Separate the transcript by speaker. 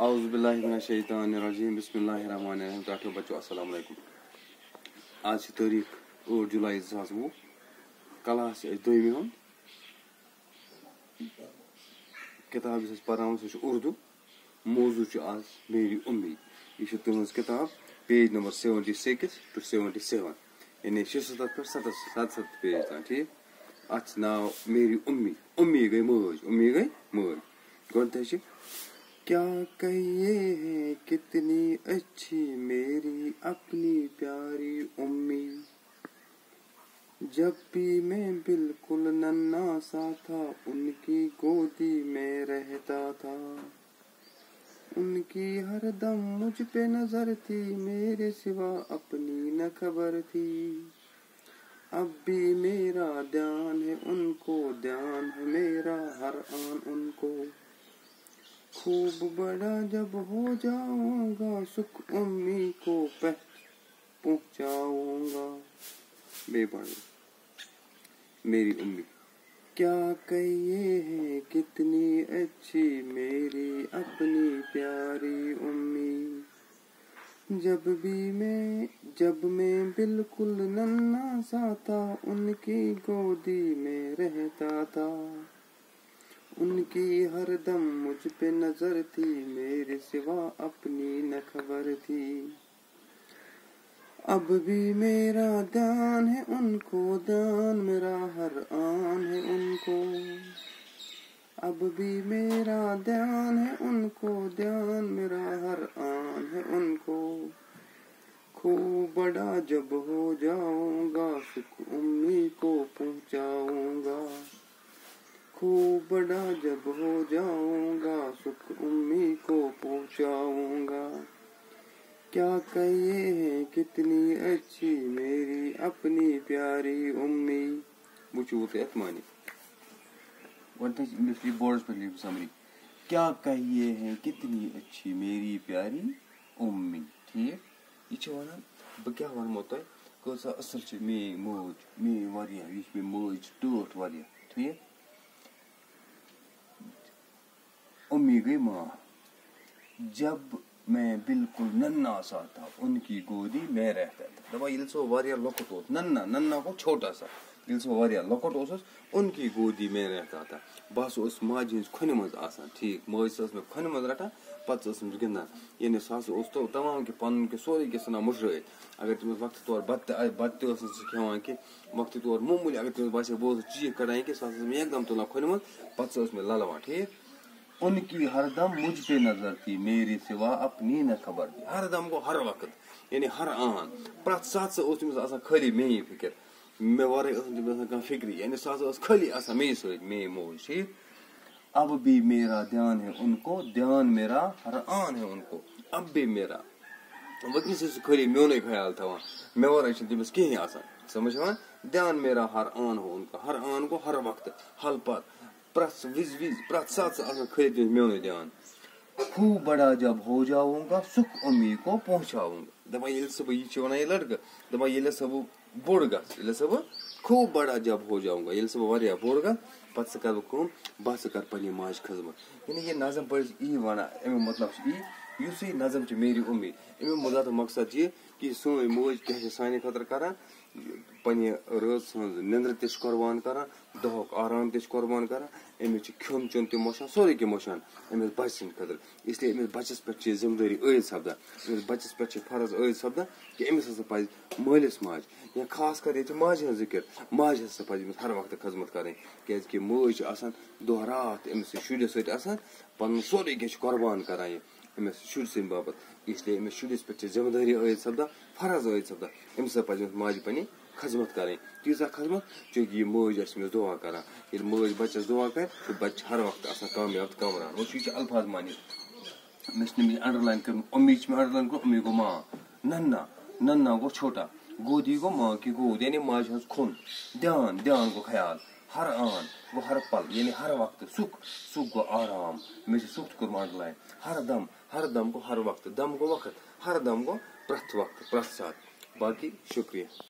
Speaker 1: اعوذ باللہ من الشیطان الرجیم بسم اللہ الرحمن الرحیم. ٹاٹھو بچو السلام علیکم. آج چھ تاریخ 8 جولائی 2020. کلاس دویمہِ ہُنٛد کتاب یُس أسۍ پرناوان سُہ چھُ اردو. موضوع چھُ آز میری امید. یہ چھِ تُہنٛز کتاب پیج نمبر 76 to 77 یعنی 76 پٮ۪ٹھ 77 پیج تام. ٹھیٖک. اتھ چھُ ناو میری امید. امی گٔے مٲج. امی گٔے مٲج. گۄڈٕنٮ۪تھٕے چھِ کیا کہیے ہیں کتنی اچھی میری اپنی پیاری امی. جب بھی میں بالکل ننھا سا تھا ان کی گودی میں رہتا تھا. ان کی ہر دم مجھ پہ نظر تھی میرے سوا اپنی نہ خبر تھی. اب بھی میرا دھیان ہے ان کو دھیان ہے میرا ہر آن ان کو. خوب بڑا جب ہو جاؤں گا سکھ امی کو پہنچاؤں گا. بے پڑھ میری امی. کیا کہیے ہیں کتنی اچھی میری اپنی پیاری امی. جب میں بالکل ننھا سا تھا ان کی گودی میں رہتا تھا. ان کی ہر دم مجھ پہ نظر تھی میرے سوا اپنی نہ خبر تھی. اب بھی میرا دھیان ہے ان کو دھیان میرا ہر آن ہے ان کو. اب بھی میرا دھیان ہے ان کو دھیان میرا ہر آن ہے ان کو. خوب بڑا جب ہو جاؤں گا سکھ امی کو پہنچاؤں گا. خوب بڑا جب ہو جاؤں گا سکھ امی کو پہنچاؤں گا. کیا کہیے ہیں کتنی اچھی میری اپنی پیاری امی. وچھو اتھ معنی گۄڈٕنٮ۪تھٕے بورڈس پٮ۪ٹھ لیکھِو سمری. کیا کہیے ہیں کتنی اچھی میری پیاری امی. ٹھیٖک. یہِ چھِ ونان بہٕ کیٛاہ ونمو تۄہہِ کۭژاہ اصل چھِ میٲنۍ موج. میٲنۍ واریاہ یہِ چھِ مےٚ مٲج ٹٲٹھ واریاہ. ٹھیٖک. امی گئی ماں. جب میں بالکل ننھا سا تھا ان کی گودی میں رہتا تھا. دپان ییٚلہِ سُہ واریاہ لۄکُٹ اوس. ننھا گوٚو چھوٹا سا. ییٚلہِ سُہ واریاہ لۄکُٹ اوسُس ان کی گودی میں رہتا تھا. بہٕ ہسا اوسُس ماجہِ ہٕنٛزِ کھۄنہِ منٛز آسان. ٹھیٖک. مٲج سۄ ٲس مےٚ کھۄنہِ منٛز رٹان پتہٕ ٲسٕس گِنٛدان. یعنی سُہ ہسا اوس تمام کینٛہہ پنُن کینٛہہ سورُے کینٛہہ ژھٕنان مٔشرٲیِتھ. اگر تٔمِس وقتہٕ طور بتہٕ تہِ آسہِ بتہٕ تہِ ٲس نہٕ سُہ کھٮ۪وان کینٛہہ. وقتہٕ طور معموٗلی اگر تٔمِس باسہِ بہٕ اوسُس چیٖکھ کڑان کینٛہہ سُہ ہسا ٲس مےٚ یکدم تُلان کھۄنہِ منٛز پتہٕ سۄ ٲس مےٚ للوان. ٹھیٖک. ان کی ہر دم مجھ پہ نظر تھی میرے سوا اپنی نہ خبر تھی. ہر دم گوٚو ہر وقت یعنی ہر آن. پرٛٮ۪تھ ساتہٕ اوس تٔمِس آسان خٲلی میٛٲنی فِکر. مےٚ ورٲے ٲس نہٕ تٔمِس آسان کانٛہہ فِکری. یعنی سۄ ہسا ٲس خٲلی آسان مے سۭتۍ میٛٲنۍ موج. ٹھیٖک. اب بھی میرا دھیان ہے ان کو دھیان میرا ہر آن ہے ان کو. اب بھی میرا وٕنکٮ۪س چھُ سُہ خٲلی میونُے خیال تھاوان. مےٚ ورٲے چھُنہٕ تٔمِس کِہینۍ آسان. سمجھ یِوان. دھیان میرا ہر آن ہو ان کو. ہر آن گوٚو ہر وقتہٕ حل پل. پرٛٮ۪تھ وِزِ پرٛٮ۪تھ ساتہٕ آسان خٲلی تٔمِس میونُے دھیان. خوب بڑا جب ہو جاؤں گا سکھ امی کو پہنچاؤں گا. دپان ییٚلہِ سا بہٕ یہِ چھِ ونان یہِ لڑکہٕ دپان ییٚلہِ ہسا بہٕ بوٚڑ گژھٕ ییٚلہِ ہسا بہٕ خوب بڑا جب ہو جاؤں گا ییٚلہِ سا بہٕ واریاہ بوٚڑ گژھٕ پتہٕ ہسا کرٕ بہٕ کٲم بہٕ ہسا کرٕ پننہِ ماجہِ خدمت. یعنی یہِ نظم پٔرِتھ چھِ یی ونان امیُک مطلب چھُ یی یُس یہِ نظم چھِ میری امی امیُک مُدا تہٕ مقصد چھُ یہِ کہِ سٲنۍ موج کیاہ چھِ سانہِ خٲطرٕ کران. پننہِ رٲژ ہٕنٛز نِندرٕ تہِ چھِ قۄربان کران. دۄہُک آرام تہِ چھِ قۄربان کران. أمِس چھِ کھیوٚن چیوٚن تہِ مٔشان سورُے کینٛہہ مٔشان أمِس بچہِ سٕنٛدِ خٲطرٕ. اسلیے أمِس بچس پٮ۪ٹھ چھِ یہِ ذمہٕ دٲری عٲید سپدان. أمِس بچس پٮ۪ٹھ چھِ فرض عٲید سپدان کہِ أمِس ہسا پزِ مٲلِس ماجہِ یا خاص کر ییٚتہِ چھِ ماجہِ ہٕنٛز ذِکر ماجہِ ہسا پزِ أمِس ہر وقتہٕ خدمت کرٕنۍ. کیازِ کہِ موج چھِ آسان دۄہ راتھ أمِس سۭتۍ شُرِس سۭتۍ آسان پنُن سورُے کینٛہہ چھِ قۄربان کران یہِ أمِس شُرۍ سٕنٛدِ باپتھ. اسلیے أمِس شُرِس پٮ۪ٹھ چھِ ذمہٕ دٲری عٲید سپدان فرض عٲید سپدان. أمِس ہسا پزِ أمِس ماجہِ پننہِ خدمت کرٕنۍ. تیٖژاہ خدمت چوٗنکہِ یہِ مٲج آسہِ أمِس دعا کران. ییٚلہِ مٲج بچس دعا کرِ تہٕ بچہِ چھِ ہر وقتہٕ آسان کامیاب تہٕ کامران. وۄنۍ یہِ چھِ الفاظ معنی. مےٚ چھِ تٔمِس انڈرلاین کٔرمٕژ. امی چھِ مےٚ انڈرلاین کوٚرمُت. امی گوٚو ماں. ننھا گوٚو چھوٹا. گودی گوٚو ماں کی گود یعنی ماجہِ ہٕنٛز کھۄن. دھیان گوٚو خیال. ہر آن گوٚو ہر پل یعنی ہر وقتہٕ. سُکھ گوٚو آرام. مےٚ چھِ سُکھ تہِ کوٚرمُت انڈرلاین. ہر دم گوٚو ہر وقتہٕ. دم گوٚو وقت. ہر دم گوٚو پرٛٮ۪تھ وقتہٕ پرٛٮ۪تھ ساتہٕ. باقٕے شُکریہ.